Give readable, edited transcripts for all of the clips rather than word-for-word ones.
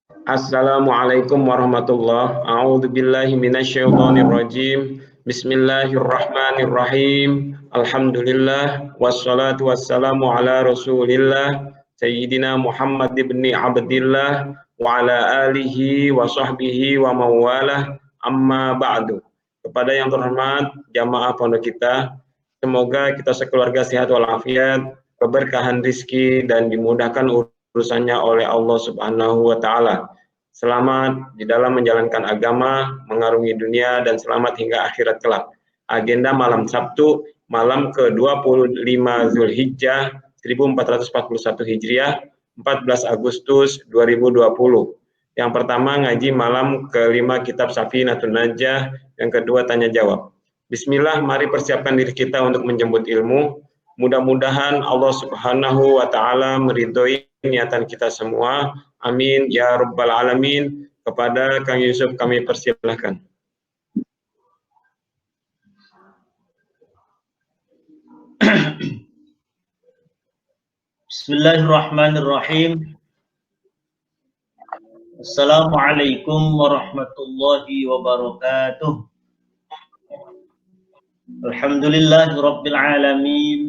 Assalamualaikum warahmatullahi wabarakatuh. A'udzu billahi minasyaitonir rajim. Bismillahirrahmanirrahim. Alhamdulillah wassalatu wassalamu ala Rasulillah Sayyidina Muhammad ibni Abdillah wa ala alihi wa sahbihi wa mawalah. Amma ba'du. Kepada yang terhormat jamaah pondok kita, semoga kita sekeluarga sehat walafiat, keberkahan rizki dan dimudahkan urusannya oleh Allah Subhanahu wa taala. Selamat di dalam menjalankan agama, mengarungi dunia dan selamat hingga akhirat kelak. Agenda malam Sabtu, malam ke-25 Zulhijjah 1441 Hijriah, 14 Agustus 2020. Yang pertama ngaji malam kelima kitab Safinatun Najah, yang kedua tanya jawab. Bismillah, mari persiapkan diri kita untuk menjemput ilmu. Mudah-mudahan Allah Subhanahu wa taala meridhoi niatan kita semua. Amin ya rabbal alamin. Kepada Kang Yusuf kami persilahkan. Bismillahirrahmanirrahim. Assalamualaikum warahmatullahi wabarakatuh. Alhamdulillahi rabbil alamin.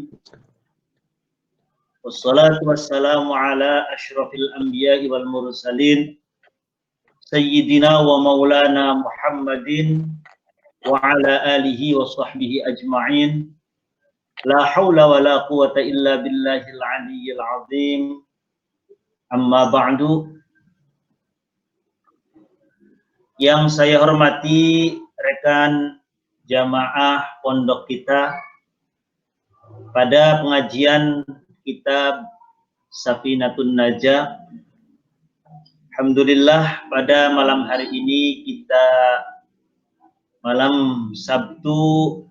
Wassalatu wassalamu ala asyrafil anbiya'i wal mursalin Sayyidina wa maulana Muhammadin wa ala alihi wa sahbihi ajma'in. La hawla wa la quwata illa billahil aliyyil azim. Amma ba'du. Yang saya hormati rekan jamaah pondok kita pada pengajian kitab Safinatun Najah. Alhamdulillah pada malam hari ini kita malam Sabtu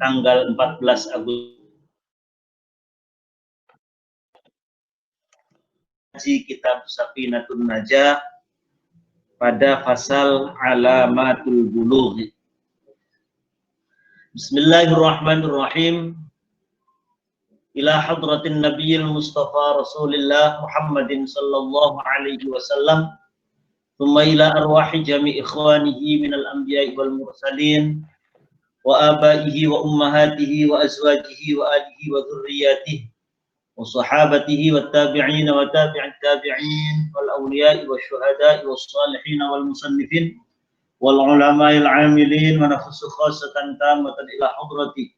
tanggal 14 Agustus kitab Safinatun Najah pada pasal alamatul bulugh. Bismillahirrahmanirrahim. Ila hadratin nabiyil mustafa rasulillah Muhammadin sallallahu alaihi wasallam thumma ila arwahi jami' ikhwanihi minal anbiya'i wal mursalin wa abaihi wa ummahatihi wa azwajihi wa alihi wa dhurriyyatihi wa sahabatihi wa tabi'in wa tabi'it tabi'in wal awliya'i wa syuhada'i was salihin wal musannifin wal ulama'il 'amilin wa nafsu khassatan tamatan ila hadrati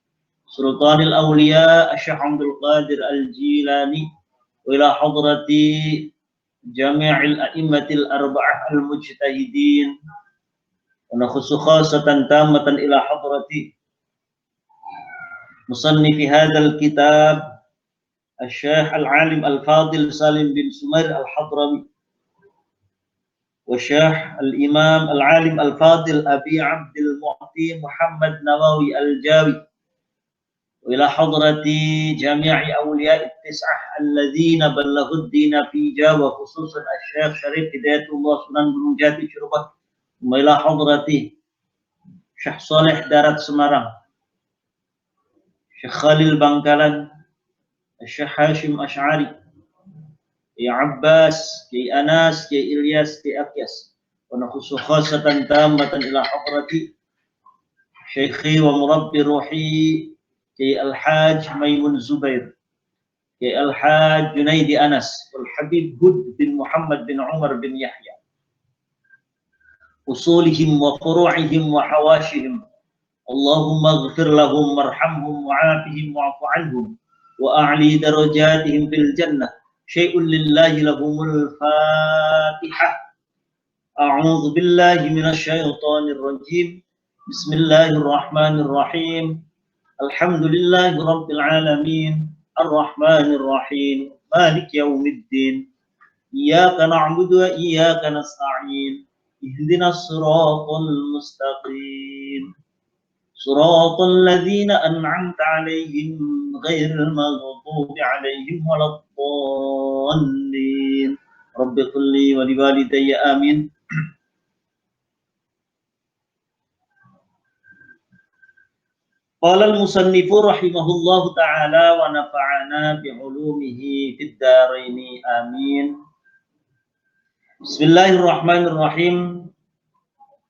Sultanil Awliya Syekh Abdul Qadir Al-Jilani wa ila hadrati jami'il a'immatil arba'ah al-mujtahidin wa nakhussu khassatan tamatan ila hadrati musannifi hadzal kitab Syekh Al-Alim Al-Fadil Salim bin Sumair Al-Hadrami wa Syekh Al-Imam Al-Alim Al-Fadil Abi Abdul Mu'ti Muhammad Nawawi Al-Jawi وإلى حضرة جميع أولياء التسعة الذين بلغوا الدين في جا وخصوصا الشيخ شريف هداية الله سنان بن جاتي شربة وإلى حضرة شيخ صالح دارت سمران شيخ خالد بنكالان الشيخ هاشم أشعري يا عباس كي أناس كي إلياس كي أكياس ونخص خاصة تامة إلى حضرة شيخي ومربي روحي كي الحاج ميمون زبير كي الحاج جنيد أنس والحبيب هد بن محمد بن عمر بن يحيى أصولهم وفروعهم وحواشهم اللهم اغفر لهم وارحمهم وعافهم واعف عنهم وأعلي درجاتهم في الجنة شيء لله لهم الفاتحة أعوذ بالله من الشيطان الرجيم بسم الله الرحمن الرحيم الحمد لله رب العالمين الرحمن الرحيم مالك يوم الدين إياك نعبد وإياك نستعين اهدنا الصراط المستقيم صراط الذين أنعمت عليهم غير المغضوب عليهم ولا الضالين رب اغفر لي ولوالدي آمين. Qala al-musannifu rahimahullahu ta'ala wa nafa'ana bi'ulumihi fid dharaini amin. Bismillahirrahmanirrahim.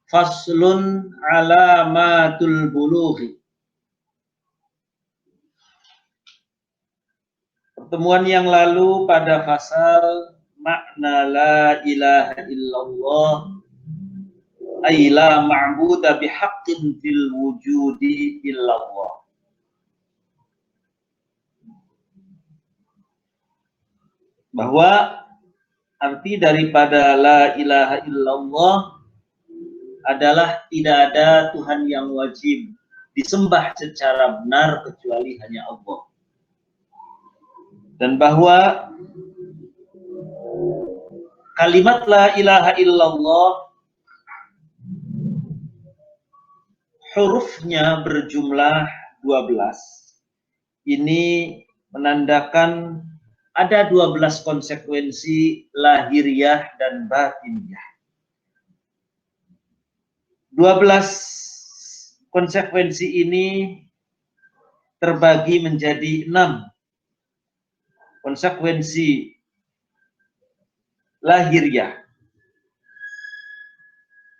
Faslun alamatul bulughi. Pertemuan yang lalu pada fasal makna la ilaha illallah ay la ma'buda bihaqqin fil wujudi illallah. Bahwa arti daripada la ilaha illallah adalah tidak ada Tuhan yang wajib disembah secara benar kecuali hanya Allah. Dan bahwa kalimat la ilaha illallah hurufnya berjumlah 12. Ini menandakan ada 12 konsekuensi lahiriah dan batiniah. 12 konsekuensi ini terbagi menjadi 6 konsekuensi lahiriah,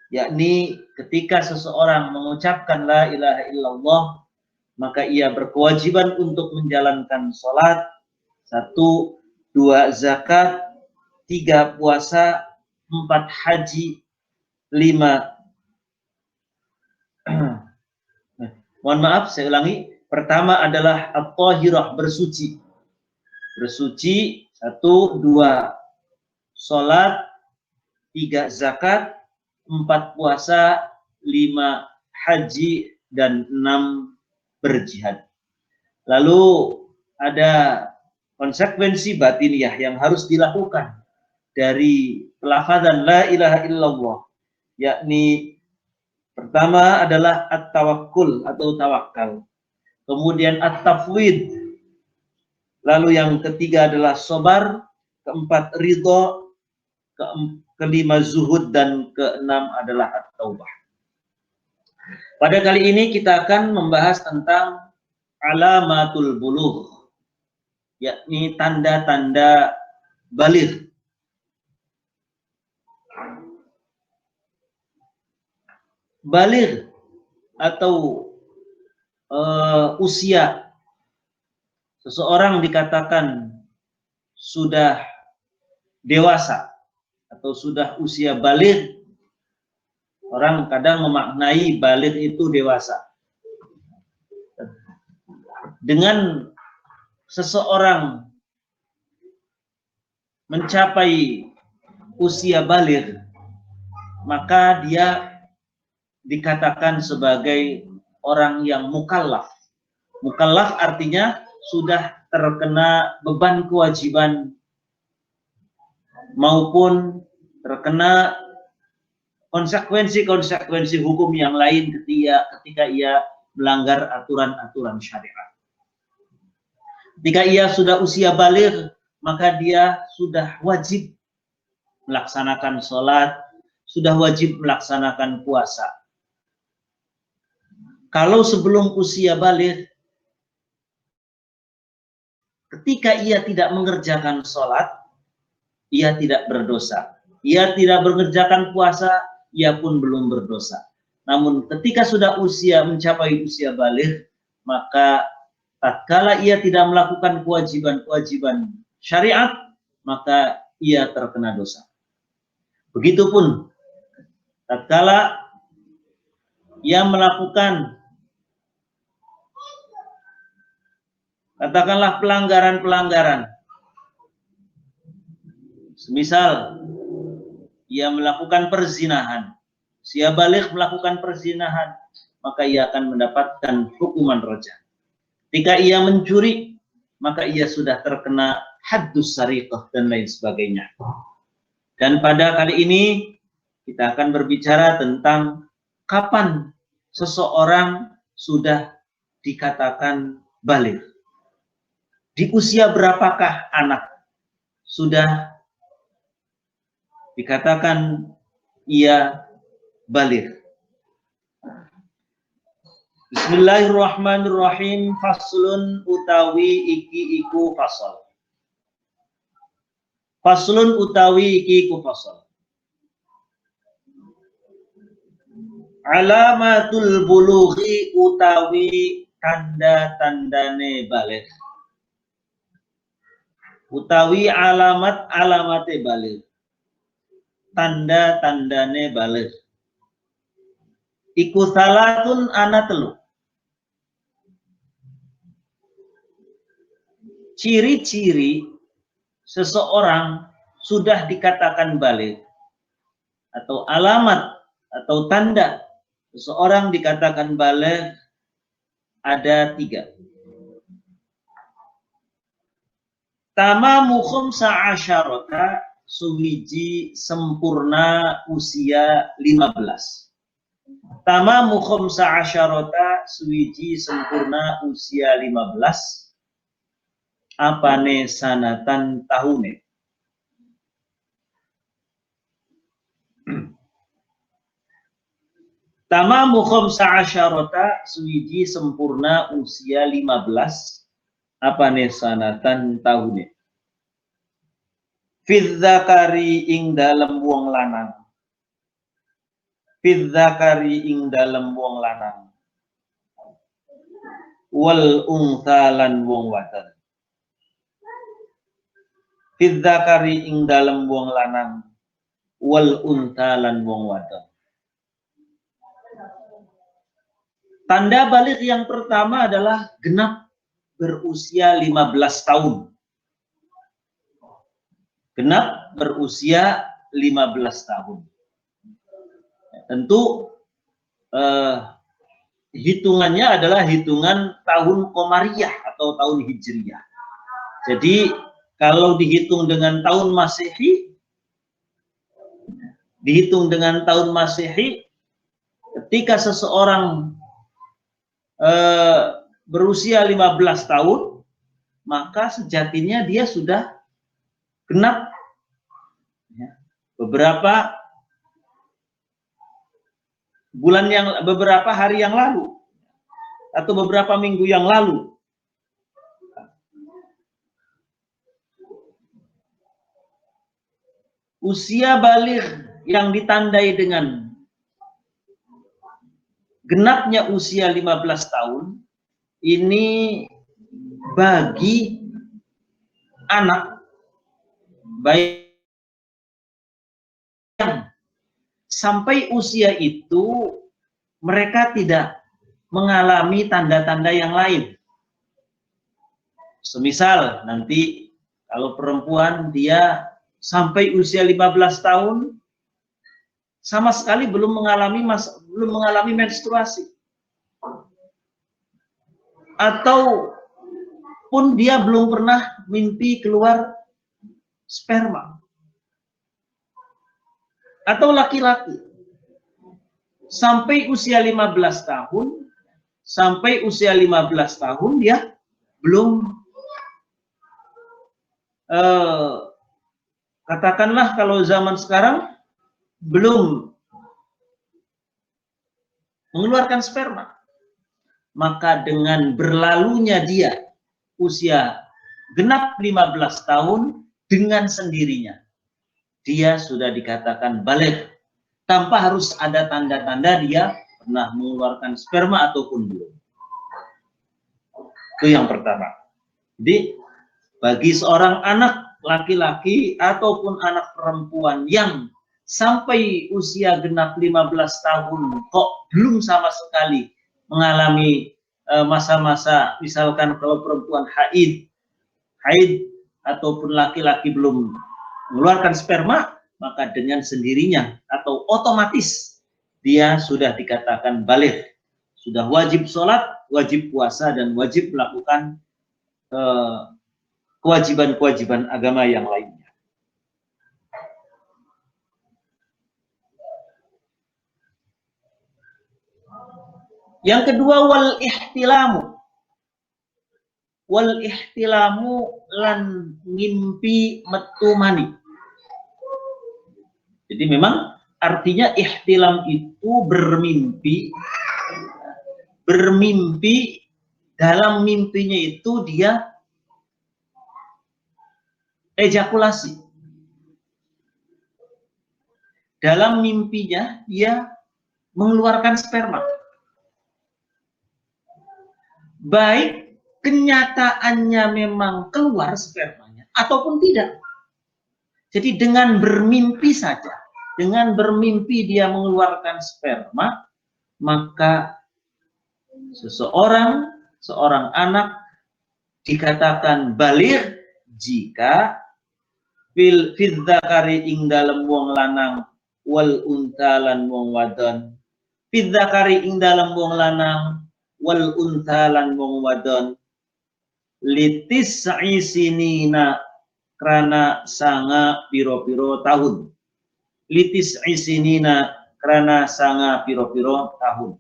yakni ketika seseorang mengucapkan la ilaha illallah, maka ia berkewajiban untuk menjalankan sholat, 1, 2 zakat, 3 puasa, 4 haji, 5 mohon maaf, saya ulangi. Pertama adalah at-tahirah, bersuci. Bersuci, 1, 2 sholat, 3 zakat, 4 puasa, 5 haji, dan 6 berjihad. Lalu ada konsekuensi batiniah yang harus dilakukan dari pelafazan la ilaha illallah, yakni pertama adalah at-tawakkul atau tawakal, kemudian at-tafwid, lalu yang ketiga adalah sabar, keempat ridho, kelima zuhud, dan keenam adalah at-taubah. Pada kali ini kita akan membahas tentang alamatul bulugh, yakni tanda-tanda baligh. Baligh atau usia seseorang dikatakan sudah dewasa atau sudah usia baligh. Orang kadang memaknai baligh itu dewasa. Dengan seseorang mencapai usia baligh, maka dia dikatakan sebagai orang yang mukallaf. Mukallaf artinya sudah terkena beban kewajiban maupun terkena konsekuensi hukum yang lain ketika ia melanggar aturan-aturan syariat. Ketika ia sudah usia baligh, maka dia sudah wajib melaksanakan sholat, sudah wajib melaksanakan puasa. Kalau sebelum usia baligh, ketika ia tidak mengerjakan sholat, ia tidak berdosa. Ia tidak mengerjakan puasa, ia pun belum berdosa. Namun ketika sudah mencapai usia baligh, maka tatkala ia tidak melakukan kewajiban-kewajiban syariat, maka ia terkena dosa. Begitupun tatkala ia melakukan katakanlah pelanggaran-pelanggaran. Semisal ia melakukan perzinahan, usia baligh melakukan perzinahan, maka ia akan mendapatkan hukuman rajam. Ketika ia mencuri, maka ia sudah terkena haddus sariqah dan lain sebagainya. Dan pada kali ini kita akan berbicara tentang kapan seseorang sudah dikatakan baligh. Di usia berapakah anak sudah dikatakan ia baligh? Bismillahirrahmanirrahim. Faslun utawi iki iku fasal. Faslun utawi iki iku fasal. Alamatul bulughi utawi tanda-tandane baligh. Utawi alamate baligh. Tanda-tandane baligh. Iku salatun ana telu. Ciri-ciri seseorang sudah dikatakan baligh atau alamat atau tanda seseorang dikatakan baligh ada 3. Tamamu khamsa asyarata, suwiji sempurna usia 15. Tamamu khamsa asyarata, suwiji sempurna usia 15. Apane sanatan tahune. Tamamu khamsa asyarata, suwiji sempurna usia 15. Apane sanatan tahune. Fidzakari ing dalem wong lanang. Fidzakari ing dalem wong lanang. Wal unthalan wong wadon. Fidzakari ing dalem wong lanang. Wal unthalan wong wadon. Tanda baligh yang pertama adalah genap berusia 15 tahun. Genap berusia 15 tahun. Tentu hitungannya adalah hitungan tahun Qamariyah atau tahun Hijriyah. Jadi kalau dihitung dengan tahun Masehi, ketika seseorang berusia 15 tahun, maka sejatinya dia sudah genap beberapa hari yang lalu atau beberapa minggu yang lalu. Usia baligh yang ditandai dengan genapnya usia 15 tahun ini bagi anak baik yang sampai usia itu mereka tidak mengalami tanda-tanda yang lain. Semisal nanti kalau perempuan dia sampai usia 15 tahun sama sekali belum mengalami menstruasi. Atau pun dia belum pernah mimpi keluar sperma. Atau laki-laki sampai usia 15 tahun dia belum katakanlah kalau zaman sekarang belum mengeluarkan sperma, maka dengan berlalunya dia usia genap 15 tahun dengan sendirinya dia sudah dikatakan baligh tanpa harus ada tanda-tanda dia pernah mengeluarkan sperma ataupun belum. Itu yang pertama. Jadi bagi seorang anak laki-laki ataupun anak perempuan yang sampai usia genap 15 tahun kok belum sama sekali mengalami masa-masa, misalkan kalau perempuan haid ataupun laki-laki belum mengeluarkan sperma, maka dengan sendirinya atau otomatis dia sudah dikatakan baligh, sudah wajib sholat, wajib puasa, dan wajib melakukan kewajiban-kewajiban agama yang lainnya. Yang kedua, wal ihtilamu lan ngimpi metu mani. Jadi memang artinya ihtilam itu bermimpi dalam mimpinya itu dia ejakulasi. Dalam mimpinya dia mengeluarkan sperma. Baik kenyataannya memang keluar spermanya ataupun tidak. Jadi dengan bermimpi saja, dengan bermimpi dia mengeluarkan sperma, maka seorang anak dikatakan baligh jika fil dzakari ing dalem wong lanang wal unta lan wong wadon. Fil dzakari ing dalem wong lanang wal unta lan wong wadon litis sinina krana sanga piro-piro tahun. Litis isinina krana sanga piro-piro tahun.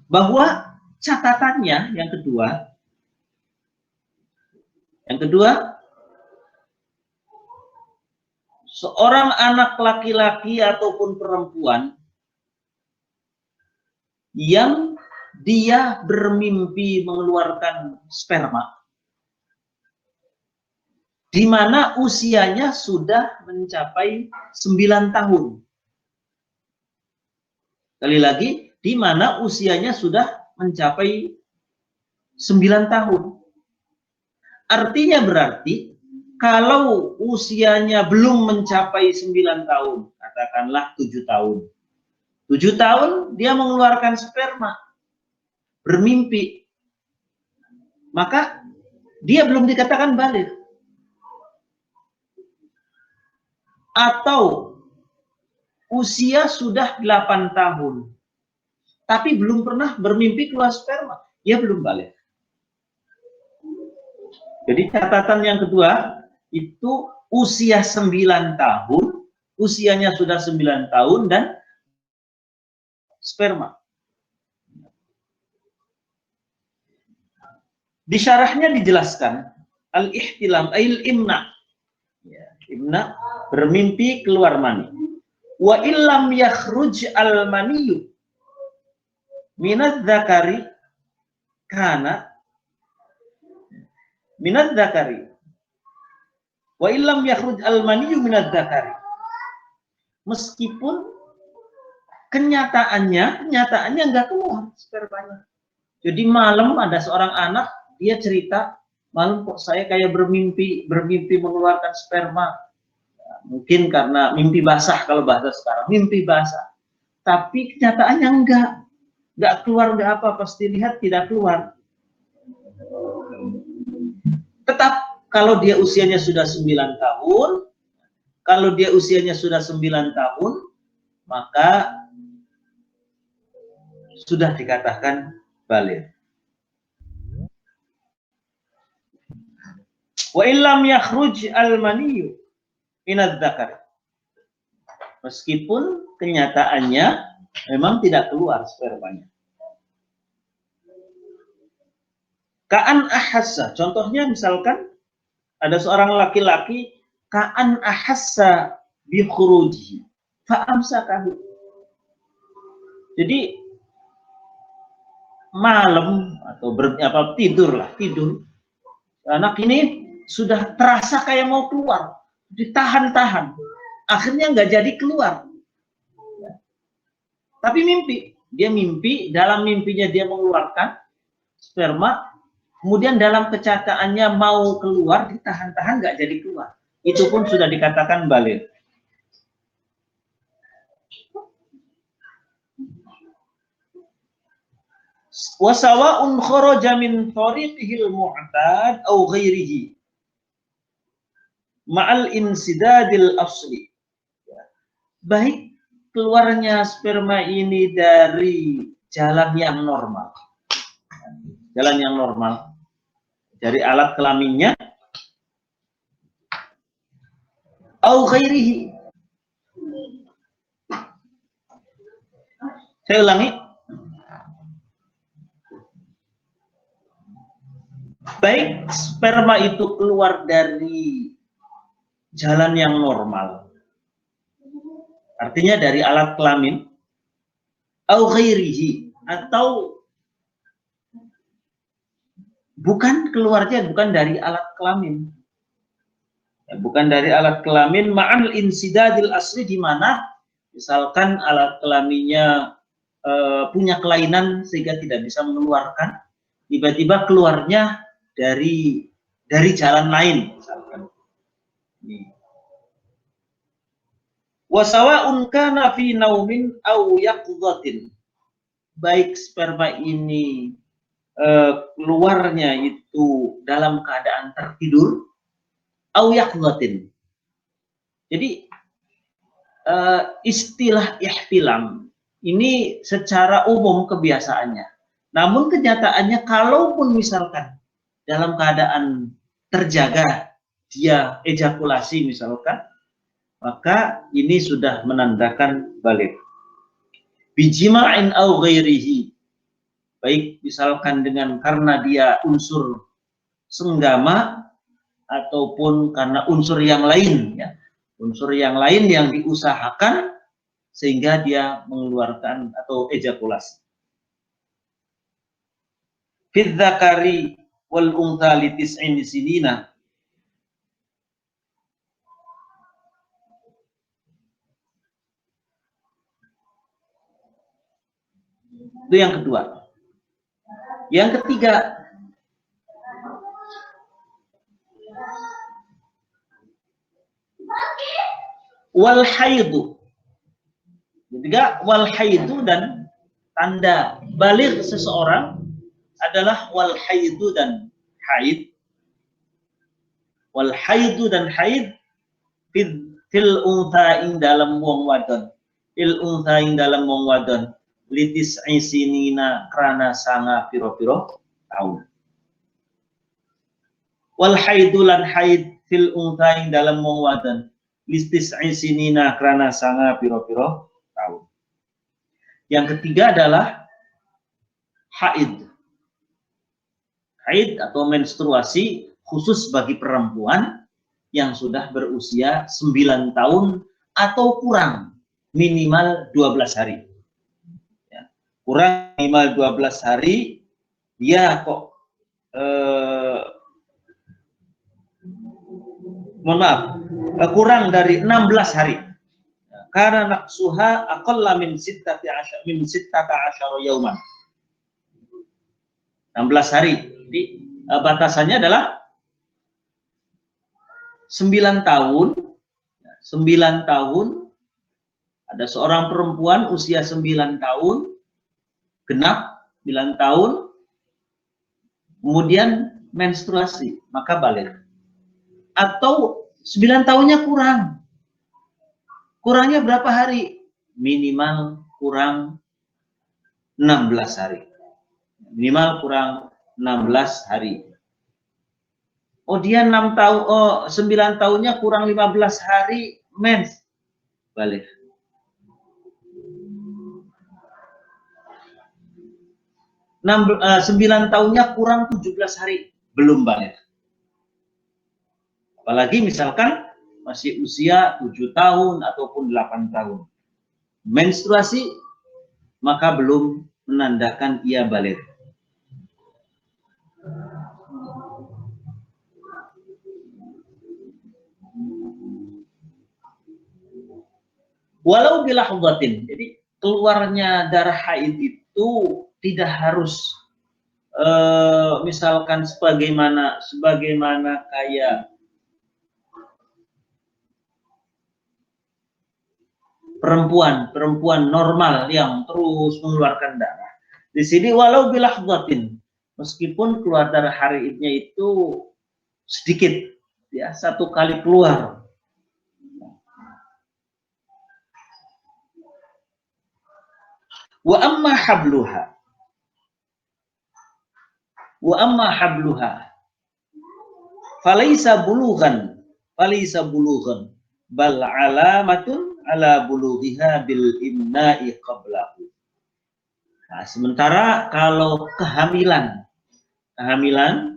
Bahwa catatannya yang kedua, seorang anak laki-laki ataupun perempuan yang dia bermimpi mengeluarkan sperma, di mana usianya sudah mencapai 9 tahun. Sekali lagi, di mana usianya sudah mencapai 9 tahun. Artinya berarti, kalau usianya belum mencapai 9 tahun, katakanlah 7 tahun. 7 tahun dia mengeluarkan sperma, bermimpi, maka dia belum dikatakan baligh. Atau usia sudah 8 tahun, tapi belum pernah bermimpi keluar sperma, dia belum baligh. Jadi catatan yang kedua, itu usia 9 tahun, usianya sudah 9 tahun dan sperma. Di syarahnya dijelaskan al-ihtilam imna. Ya, imna bermimpi keluar mani. Wa illam yakhruj al-maniyu minadz dzakari kana minadz dzakari. Wa illam yakhruj al-maniyu minadz dzakari. Meskipun kenyataannya enggak keluar spermanya. Jadi malam ada seorang anak, dia cerita, malam kok saya kayak bermimpi mengeluarkan sperma. Ya, mungkin karena mimpi basah kalau bahasa sekarang, mimpi basah. Tapi kenyataannya enggak keluar, enggak apa, pasti lihat tidak keluar. Tetap kalau dia usianya sudah 9 tahun, maka sudah dikatakan baligh. Wa illam yakhruj al-maniyyu minadz dzakar. Meskipun kenyataannya memang tidak keluar spermanya. Ka'an ahassa, contohnya misalkan ada seorang laki-laki ka'an ahassa bi khurujihi fa amsakahu. Jadi malam atau tidur. Anak ini sudah terasa kayak mau keluar, ditahan-tahan, akhirnya nggak jadi keluar. Tapi dalam mimpinya dia mengeluarkan sperma, kemudian dalam kenyataannya mau keluar, ditahan-tahan nggak jadi keluar. Itu pun sudah dikatakan baligh. Wa sawa'un kharaja min tariqihil mu'tad aw ghairihi ma'al insidadil asli. Baik keluarnya sperma ini dari jalan yang normal, dari alat kelaminnya, aw ghairihi. Saya ulangi. Baik sperma itu keluar dari jalan yang normal, artinya dari alat kelamin, au ghairihi, atau bukan dari alat kelamin, Ya, bukan dari alat kelamin ma'al insidadil asli, di mana misalkan alat kelaminnya punya kelainan sehingga tidak bisa mengeluarkan, tiba-tiba keluarnya dari jalan lain misalkan. Wasawa'un kana fi naumin aw yaqdhatin, baik sperma ini keluarnya itu dalam keadaan tertidur aw yaqdhatin. Jadi istilah ihtilam ini secara umum kebiasaannya. Namun kenyataannya kalaupun misalkan dalam keadaan terjaga dia ejakulasi misalkan, maka ini sudah menandakan balik. Bijima'in au ghairihi, baik misalkan dengan karena dia unsur senggama ataupun karena unsur yang lain, ya. Unsur yang lain yang diusahakan sehingga dia mengeluarkan atau ejakulasi. Fid dzakari wal untha li tis'in sinina, itu yang kedua. Yang ketiga, wal haidu. Ketiga, wal haidu, dan tanda balik seseorang adalah wal haidu dan haid. Wal haidu dan haid fil unthain dalam wong wadon. Fil unthain dalam wong wadon. Litis isinina krana sanga piro-piro tahun. Wal haidu lan haid fil unthain dalam wong wadon. Litis isinina krana sanga piro-piro tahun. Yang ketiga adalah haid. Haid atau menstruasi khusus bagi perempuan yang sudah berusia 9 tahun atau kurang, minimal 12 hari. Ya, kurang minimal 12 hari, dia kok kurang dari 16 hari. Karena naqsuha aqalla min 16 yauman. 16 hari. Jadi batasannya adalah 9 tahun. 9 tahun, ada seorang perempuan usia 9 tahun, genap 9 tahun, kemudian menstruasi, maka balik. Atau 9 tahunnya kurang. Kurangnya berapa hari? Minimal kurang 16 hari. Minimal kurang 16 hari. Oh, dia 6 tahun, 9 tahunnya kurang 15 hari mens. Balik. 9 tahunnya kurang 17 hari, belum balik. Apalagi misalkan masih usia 7 tahun ataupun 8 tahun. Menstruasi, maka belum menandakan ia balik. Walau bilahdatin, jadi keluarnya darah haid itu tidak harus misalkan sebagaimana kayak perempuan normal yang terus mengeluarkan darah. Di sini walau bilahdatin, meskipun keluar darah haidnya itu sedikit, ya, 1 kali keluar. Wa amma habluha falaysa bulughan bal alamatun ala bulughiha bil imna'i qablahu. Nah, sementara kalau kehamilan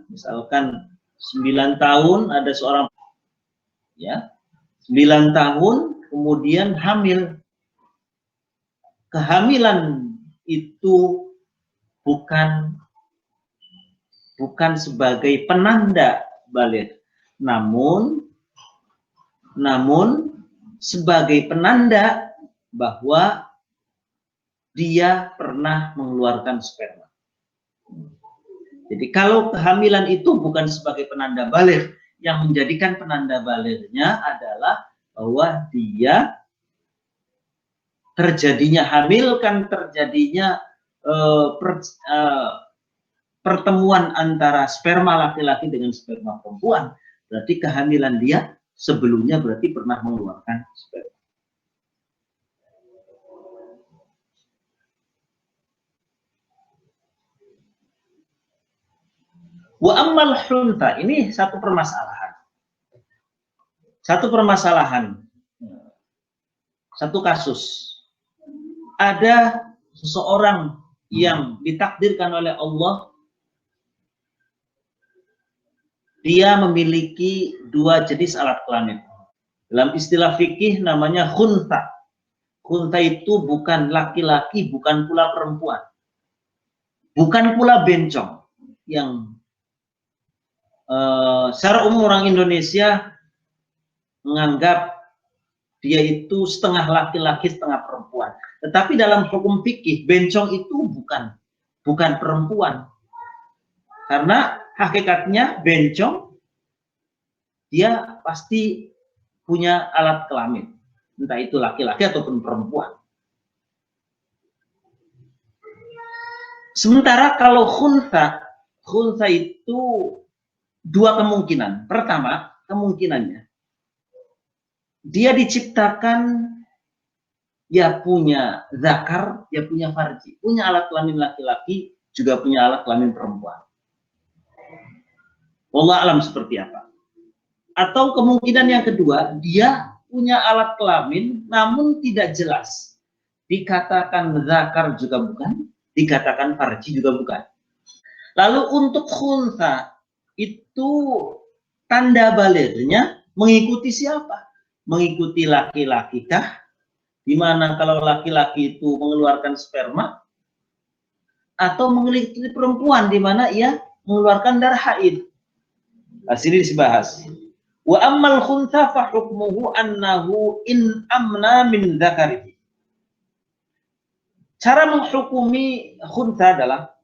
misalkan 9 tahun ada seorang, ya, 9 tahun kemudian hamil. Kehamilan itu bukan sebagai penanda balik, namun namun sebagai penanda bahwa dia pernah mengeluarkan sperma. Jadi kalau kehamilan itu bukan sebagai penanda baligh, yang menjadikan penanda balighnya adalah bahwa dia terjadinya hamil, kan terjadinya pertemuan antara sperma laki-laki dengan sperma perempuan. Berarti kehamilan dia sebelumnya berarti pernah mengeluarkan sperma. Wa ammal huntha, ini satu permasalahan. Satu kasus. Ada seseorang yang ditakdirkan oleh Allah, dia memiliki dua jenis alat kelamin. Dalam istilah fikih namanya khuntha. Khuntha itu bukan laki-laki, bukan pula perempuan. Bukan pula bencong. Yang secara umum orang Indonesia menganggap dia itu setengah laki-laki, setengah perempuan. Tetapi dalam hukum fikih, bencong itu bukan perempuan. Karena hakikatnya bencong, dia pasti punya alat kelamin. Entah itu laki-laki ataupun perempuan. Sementara kalau khuntha itu dua kemungkinan. Pertama, kemungkinannya dia diciptakan, dia punya zakar, dia punya farji, punya alat kelamin laki-laki, juga punya alat kelamin perempuan. Wallahu alam seperti apa. Atau kemungkinan yang kedua, dia punya alat kelamin namun tidak jelas. Dikatakan zakar juga bukan, dikatakan farji juga bukan. Lalu untuk khuntha itu tanda balighnya mengikuti siapa? Mengikuti laki-laki kah? Dimana kalau laki-laki itu mengeluarkan sperma, atau mengikuti perempuan dimana ia mengeluarkan darah haid. Nah, sini dibahas. Wa ammal khuntha fa hukmuhu annahu in amna min dzakarihi. Cara menghukumi khuntha adalah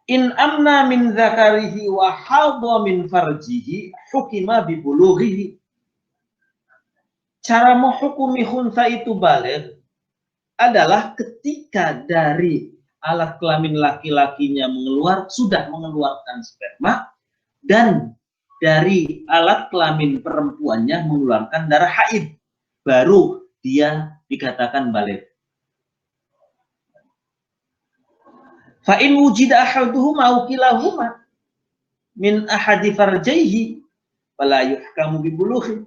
in amna min dzakarihi wa hadha min farjihi hukima bi bulughihi. Cara menghukumi khuntha itu baligh adalah ketika dari alat kelamin laki-lakinya sudah mengeluarkan sperma, dan dari alat kelamin perempuannya mengeluarkan darah haid, baru dia dikatakan baligh. Fa in wujida ahaduhuma aw kilahuma min ahadi farjaihi fala yuhkamu bi bulughi.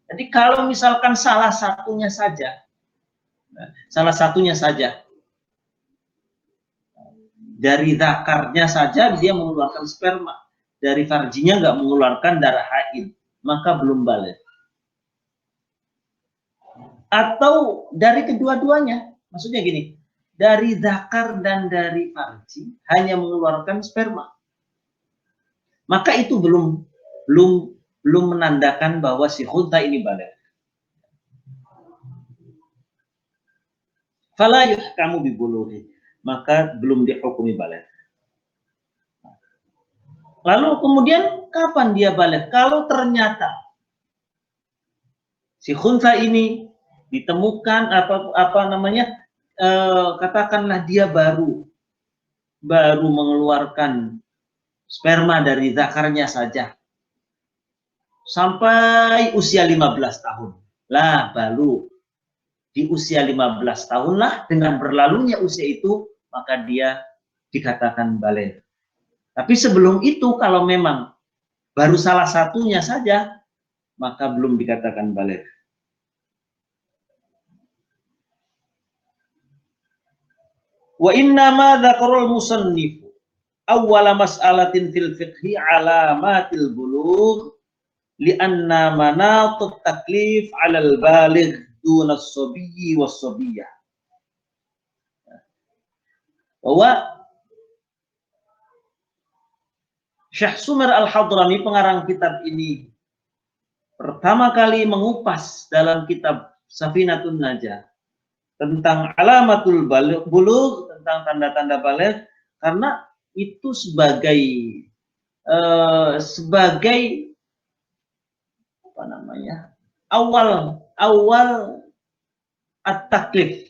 Jadi kalau misalkan salah satunya saja dari zakarnya saja dia mengeluarkan sperma, dari farjinya nggak mengeluarkan darah haid, maka belum baligh. Atau dari kedua-duanya, maksudnya gini, dari zakar dan dari farji hanya mengeluarkan sperma, maka itu belum menandakan bahwa si khuntha ini baligh. Fala yuhkamu bi bulughi, maka belum dihukumi baligh. Lalu kemudian kapan dia baligh? Kalau ternyata si khuntha ini ditemukan katakanlah dia baru mengeluarkan sperma dari zakarnya saja sampai usia 15 tahun. Lah baru di usia 15 tahun lah, dengan berlalunya usia itu maka dia dikatakan baligh. Tapi sebelum itu kalau memang baru salah satunya saja, maka belum dikatakan baligh. Wa inna ma dzakarul musannif awwala mas'alatin fil fiqhi alamatil bulugh li'anna manatut taklif 'alal baligh duna as-sabiyyi was-sabiyyah. Bahwa Syekh Sumar Al-Hadrami, pengarang kitab ini, pertama kali mengupas dalam kitab Safinatun Najah tentang alamatul bulugh, tentang tanda-tanda baligh, karena itu sebagai apa namanya, awal at-taklif,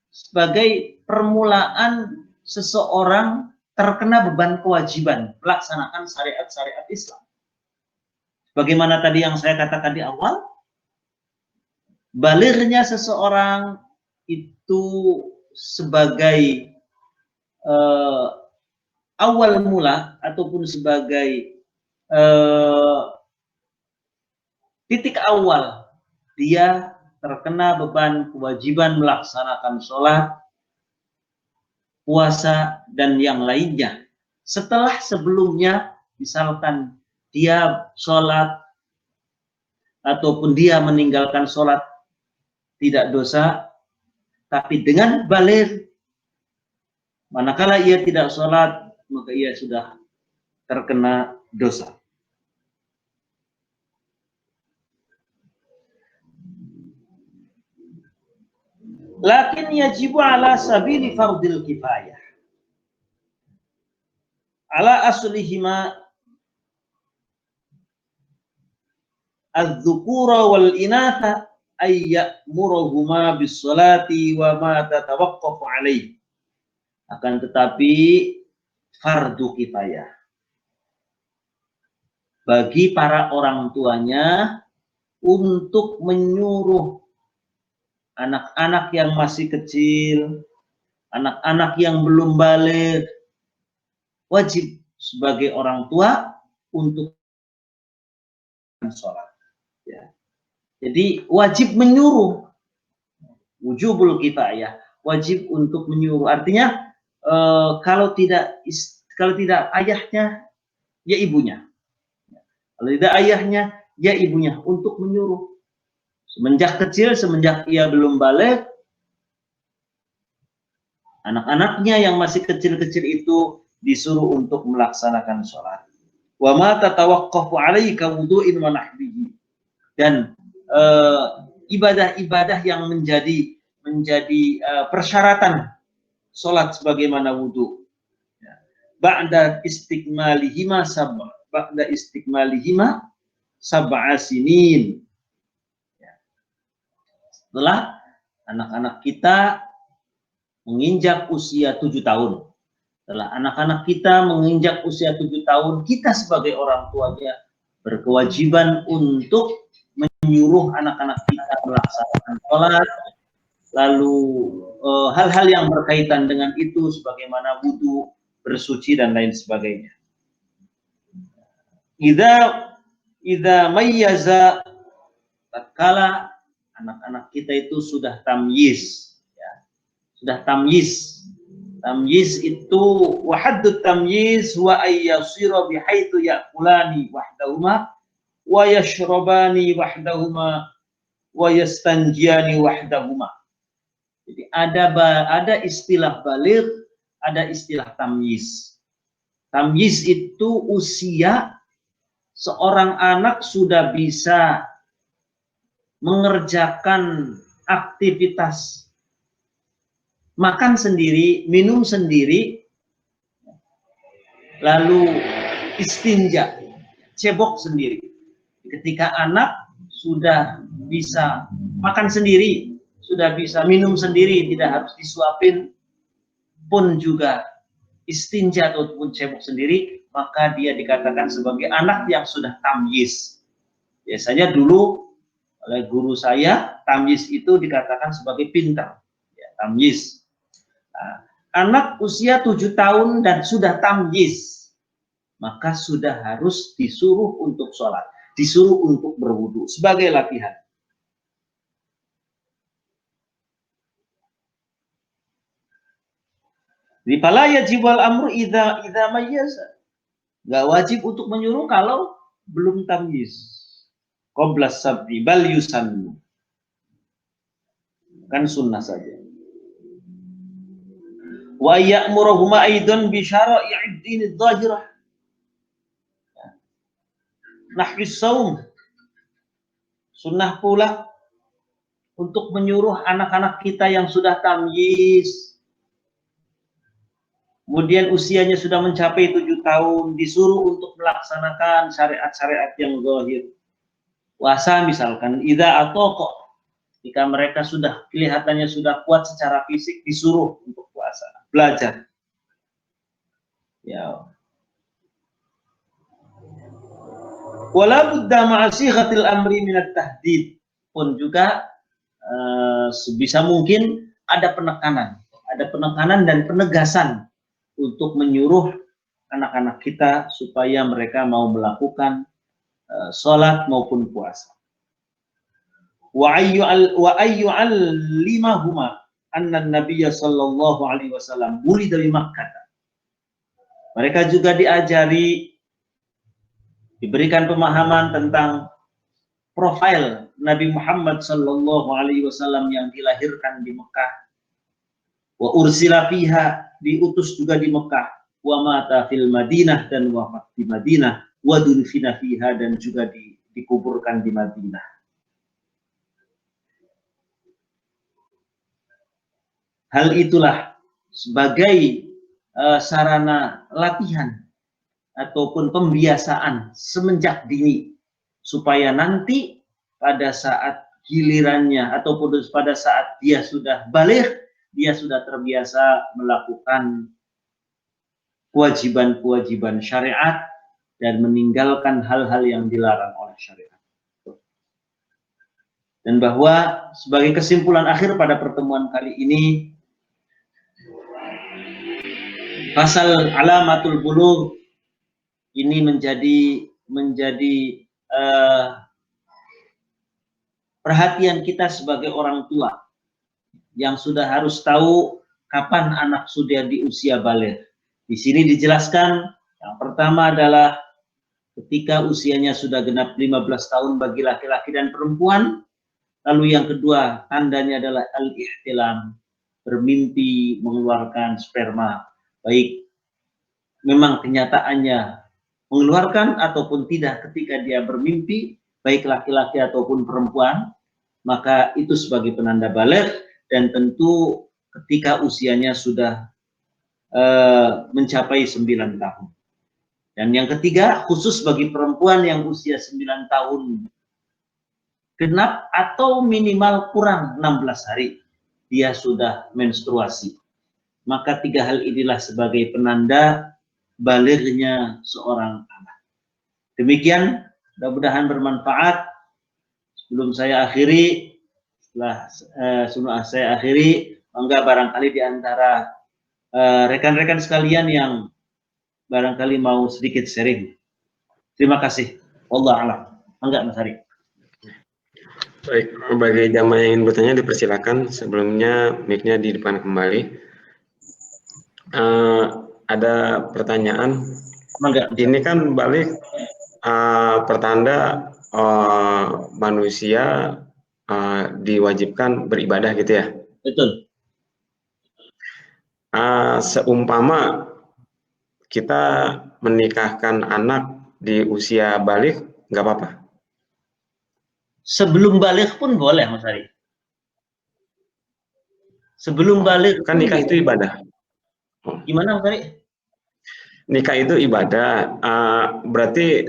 sebagai permulaan seseorang terkena beban kewajiban melaksanakan syariat-syariat Islam. Bagaimana tadi yang saya katakan di awal, balighnya seseorang itu sebagai awal mula ataupun sebagai titik awal dia terkena beban kewajiban melaksanakan sholat, puasa, dan yang lainnya. Setelah sebelumnya, misalkan dia sholat ataupun dia meninggalkan sholat tidak dosa, tapi dengan baligh, manakala ia tidak sholat, maka ia sudah terkena dosa. Lakin yajibu ala sabili fardil kifayah. Ala aslihima az-dzukura wal inatha ay ya'muruhuma bis salati wa ma tatawaqqafu alaihi. Akan tetapi fardu kifayah bagi para orang tuanya untuk menyuruh anak-anak yang masih kecil, anak-anak yang belum baligh, wajib sebagai orang tua untuk sholat. Ya. Jadi wajib menyuruh, wujubul kifayah, wajib untuk menyuruh. Artinya kalau tidak ayahnya, ya ibunya. Kalau tidak ayahnya, ya ibunya untuk menyuruh. Semenjak kecil, semenjak ia belum baligh, anak-anaknya yang masih kecil-kecil itu disuruh untuk melaksanakan sholat. Wa ma tatawaqqafu alaika wudu'in wa nahbihi. Dan ibadah-ibadah yang menjadi persyaratan sholat sebagaimana wudu. Ba'da istiqmalihima sab'a sinin. Setelah anak-anak kita menginjak usia 7 tahun. Setelah anak-anak kita menginjak usia 7 tahun, kita sebagai orang tuanya berkewajiban untuk menyuruh anak-anak kita melaksanakan sholat, lalu hal-hal yang berkaitan dengan itu sebagaimana wudu, bersuci, dan lain sebagainya. Idza mayyaza, tatkala anak-anak kita itu sudah tamyiz, ya. Sudah tamyiz. Tamyiz itu wahaddut tamyiz wa ayyasira bihaitsu ya'kulani wahdahuma wa yashrabani wahdahuma wa yastanjiyani wahdahuma. Jadi ada istilah baligh, ada istilah tamyiz. Tamyiz itu usia seorang anak sudah bisa mengerjakan aktivitas makan sendiri, minum sendiri, lalu istinja, cebok sendiri. Ketika anak sudah bisa makan sendiri, sudah bisa minum sendiri, tidak harus disuapin, pun juga istinja ataupun cebok sendiri, maka dia dikatakan sebagai anak yang sudah tamyiz. Biasanya dulu oleh guru saya, tamyiz itu dikatakan sebagai pintar, ya, tamyiz. Nah, anak usia 7 tahun dan sudah tamyiz, maka sudah harus disuruh untuk sholat, disuruh untuk berwudu sebagai latihan. Di fala yajibul amru idza mayyaza. Enggak wajib untuk menyuruh kalau belum tamyiz. Qabla sab'i bal yusannu. Kan sunnah saja. Wa ya'muruhuma aidan bi syara'i'id din adh-dhahirah. Nahwi shaum Sunnah pula untuk menyuruh anak-anak kita yang sudah tamyiz, kemudian usianya sudah mencapai 7 tahun, disuruh untuk melaksanakan syariat-syariat yang zahir. Puasa misalkan, idza ataqa, jika mereka sudah kelihatannya sudah kuat secara fisik, disuruh untuk puasa, belajar. Ya. Wala budda ma'a sighatil amri minat tahdid, pun juga sebisa mungkin ada penekanan dan penegasan untuk menyuruh anak-anak kita supaya mereka mau melakukan sholat maupun puasa. Wa ayyu'allimahuma anna nabiyya sallallahu alaihi wasallam wulida di Makkah. Mereka juga diajari, diberikan pemahaman tentang profil Nabi Muhammad sallallahu alaihi wasallam yang dilahirkan di Mekah. Wa ursila fiha, diutus juga di Mekah. Wa mata fil Madinah, dan wafat di Madinah. Wa dunfina fiha, dan juga dikuburkan di Madinah. Hal itulah sebagai sarana latihan ataupun pembiasaan semenjak dini, supaya nanti pada saat gilirannya ataupun pada saat dia sudah baligh, dia sudah terbiasa melakukan kewajiban-kewajiban syariat dan meninggalkan hal-hal yang dilarang oleh syariat. Dan bahwa sebagai kesimpulan akhir pada pertemuan kali ini, pasal alamatul bulugh ini menjadi perhatian kita sebagai orang tua yang sudah harus tahu kapan anak sudah di usia baligh. Di sini dijelaskan yang pertama adalah ketika usianya sudah genap 15 tahun bagi laki-laki dan perempuan. Lalu yang kedua tandanya adalah al-ihtilam, bermimpi mengeluarkan sperma, baik memang kenyataannya mengeluarkan ataupun tidak ketika dia bermimpi, baik laki-laki ataupun perempuan, maka itu sebagai penanda baligh. Dan tentu ketika usianya sudah mencapai 9 tahun. Dan yang ketiga, khusus bagi perempuan yang usia 9 tahun genap atau minimal kurang 16 hari, dia sudah menstruasi. Maka 3 hal inilah sebagai penanda balighnya seorang anak. Demikian, mudah-mudahan bermanfaat. Sebelum saya akhiri, mangga barangkali di antara rekan-rekan sekalian yang barangkali mau sedikit sharing. Terima kasih. Wallahu a'lam. Mangga Mas Hari. Baik, bagi jamaah yang ingin bertanya dipersilakan. Sebelumnya mic-nya di depan kembali. Ada pertanyaan. Mangga. Ini kan baligh pertanda manusia diwajibkan beribadah gitu ya. Betul. Seumpama kita menikahkan anak di usia baligh, nggak apa-apa? Sebelum baligh pun boleh, Mas Hari. Sebelum baligh kan nikah itu ibadah. Gimana Mas Hari? Nikah itu ibadah, berarti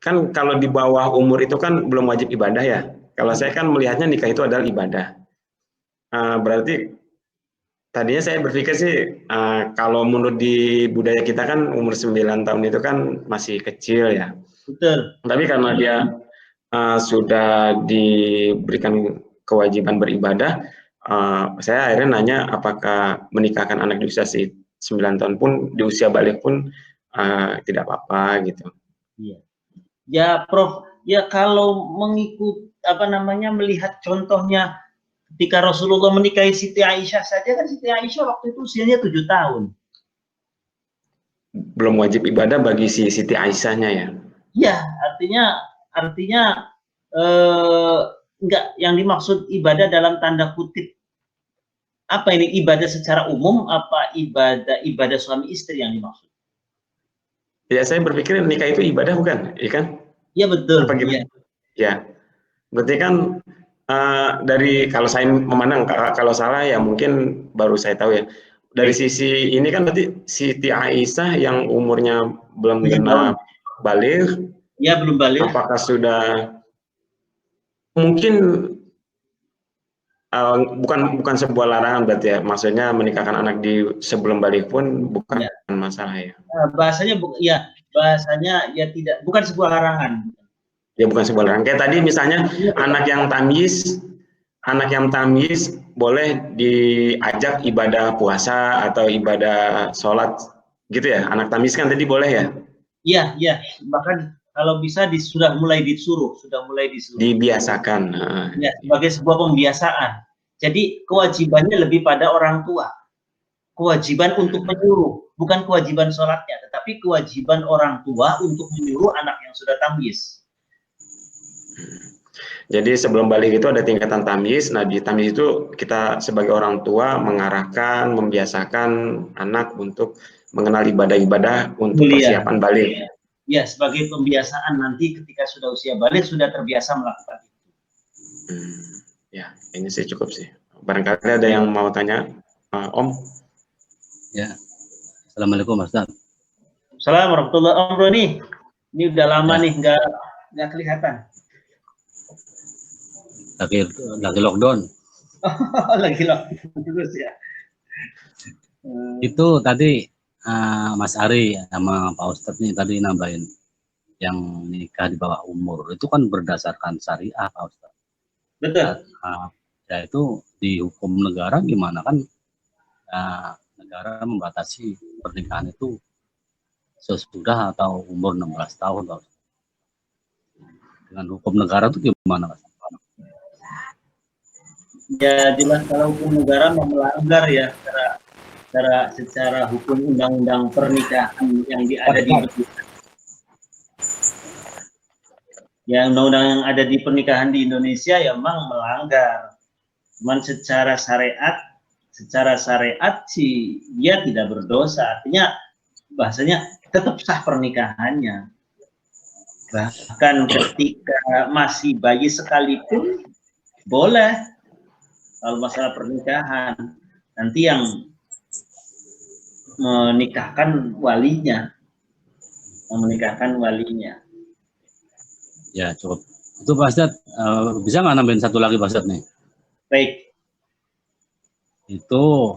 kan kalau di bawah umur itu kan belum wajib ibadah ya. Kalau saya kan melihatnya nikah itu adalah ibadah. Berarti tadinya saya berpikir sih kalau menurut di budaya kita kan umur 9 tahun itu kan masih kecil ya. Betul. Tapi karena dia sudah diberikan kewajiban beribadah, saya akhirnya nanya apakah menikahkan anak di usia 9 tahun pun di usia balik pun tidak apa-apa gitu. Iya. Ya Prof, ya kalau melihat contohnya ketika Rasulullah menikahi Siti Aisyah saja, kan Siti Aisyah waktu itu usianya 7 tahun. Belum wajib ibadah bagi si Siti Aisyahnya ya? Iya, artinya enggak, yang dimaksud ibadah dalam tanda kutip apa ini, ibadah secara umum apa ibadah suami istri yang dimaksud? Ya saya berpikir nikah itu ibadah bukan, iya kan? Iya betul. Apa gimana? Ya, berarti kan dari kalau saya memandang, kalau salah ya mungkin baru saya tahu ya. Dari Baik. sisi ini kan berarti Siti Aisyah yang umurnya belum 7 tahun. genap baligh, Ya, belum balik. apakah sudah mungkin bukan bukan sebuah larangan berarti ya, maksudnya menikahkan anak di sebelum balik pun bukan Ya. masalah ya? Bahasanya ya tidak, bukan sebuah larangan. Ya bukan sebuah larangan. Kayak tadi misalnya anak yang tamyiz boleh diajak ibadah puasa atau ibadah sholat gitu ya? Anak tamyiz kan tadi boleh ya? Iya, iya. Bahkan kalau bisa sudah mulai disuruh. Dibiasakan. Ya, sebagai sebuah pembiasaan. Jadi kewajibannya lebih pada orang tua. Kewajiban untuk menyuruh, bukan kewajiban sholatnya, tetapi kewajiban orang tua untuk menyuruh anak yang sudah tamyiz. Jadi sebelum balik itu ada tingkatan tamyiz. Nah di tamyiz itu kita sebagai orang tua mengarahkan, membiasakan anak untuk mengenal ibadah-ibadah untuk Mulia. persiapan balik. Ya, sebagai pembiasaan nanti ketika sudah usia balik sudah terbiasa melakukan itu. Ya, ini sih cukup sih. Barangkali ada yang mau tanya, Om? Ya, assalamualaikum Ustaz. Assalamualaikum warahmatullahi wabarakatuh. Om Roni, ini udah lama nih nggak kelihatan. Lagi lockdown. Lagi lockdown terus ya. Itu tadi Mas Ari sama Pak Ustadz nih tadi nambahin yang nikah di bawah umur itu kan berdasarkan syariah Pak Ustadz. Betul. Ya itu di hukum negara gimana kan negara membatasi pernikahan itu sesudah atau umur 16 tahun Pak Ustadz. Dengan hukum negara itu gimana Pak? Ya jelas kalau hukum negara melanggar ya secara hukum undang-undang pernikahan yang ada di undang-undang yang ada di pernikahan di Indonesia ya memang melanggar. Cuman secara syariat sih dia tidak berdosa. Artinya bahasanya tetap sah pernikahannya. Bahkan ketika masih bayi sekalipun boleh. Kalau masalah pernikahan nanti yang menikahkan walinya. Ya cukup. Itu Pak Ustadz, bisa nggak nambahin satu lagi Pak Ustadz nih? Baik. Itu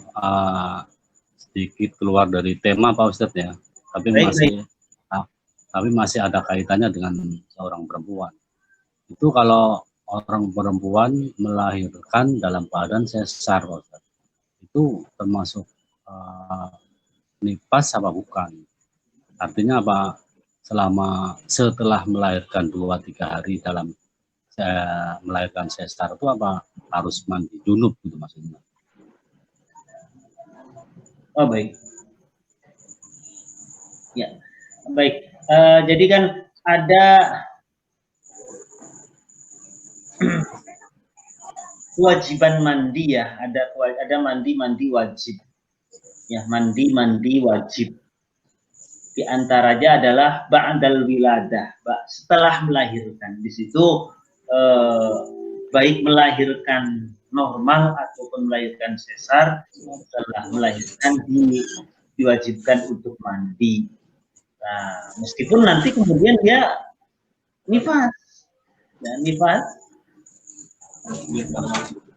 sedikit keluar dari tema Pak Ustadz ya, tapi masih ada kaitannya dengan seorang perempuan. Itu kalau orang perempuan melahirkan dalam keadaan sesar Pak Ustadz, itu termasuk nifas apa bukan? Artinya apa? Setelah melahirkan 2-3 hari dalam melahirkan sesar itu apa harus mandi junub gitu maksudnya? Oh baik. Ya baik. Jadi kan ada kewajiban mandi ya, ada mandi wajib. Ya, mandi wajib. Di antaranya adalah ba'dal wiladah, setelah melahirkan. Di situ baik melahirkan normal ataupun melahirkan sesar, setelah melahirkan diwajibkan untuk mandi. Nah, meskipun nanti kemudian dia nifas. Ya, nifas.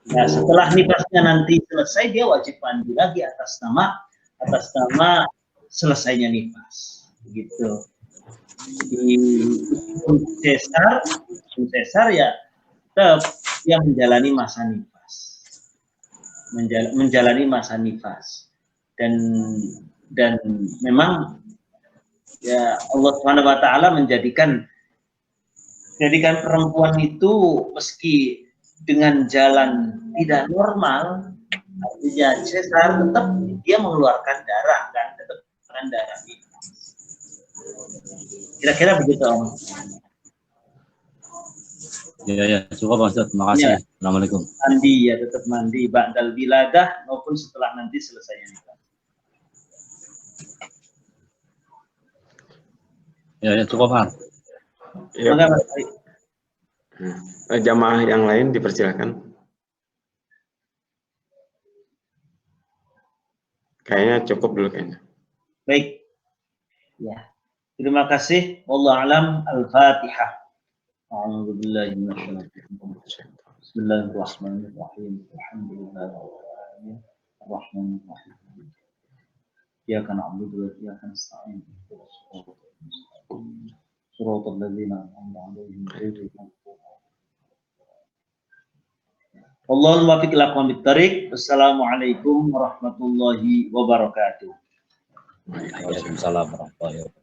Nah, setelah nifasnya nanti selesai, dia wajib mandi lagi atas nama selesainya nifas, begitu. Di sesar ya tetap dia menjalani masa nifas, dan memang ya Allah Subhanahu wa taala menjadikan perempuan itu meski dengan jalan tidak normal, artinya sesar, tetap dia mengeluarkan darah kan, tetap mengeluarkan darah. Kira-kira begitu Om. Ya, cukup Pak Ustadz, terima kasih. Ya. Assalamualaikum. Mandi ya, tetap mandi ba'dal wiladah maupun setelah nanti selesainya nikah. Ya, cukup Pak. Ya. Jamaah yang lain dipersilakan. Kayaknya cukup dulu kayaknya. Baik. Ya. Terima kasih. Wallahu a'lam. Al-Fatihah. A'udzu billahi minasyaitonir rajim. Bismillahirrahmanirrahim. Alhamdulillahirabbil alamin. Arrahmanirrahim. Iyyaka na'budu wa iyyaka nasta'in. Shiratal ladzina an'amta 'alaihim ghairil maghdubi 'alaihim. Wallahul muwaffiq ila aqwamit thariq. Wassalamualaikum warahmatullahi wabarakatuh. Waalaikumsalam warahmatullahi wabarakatuh.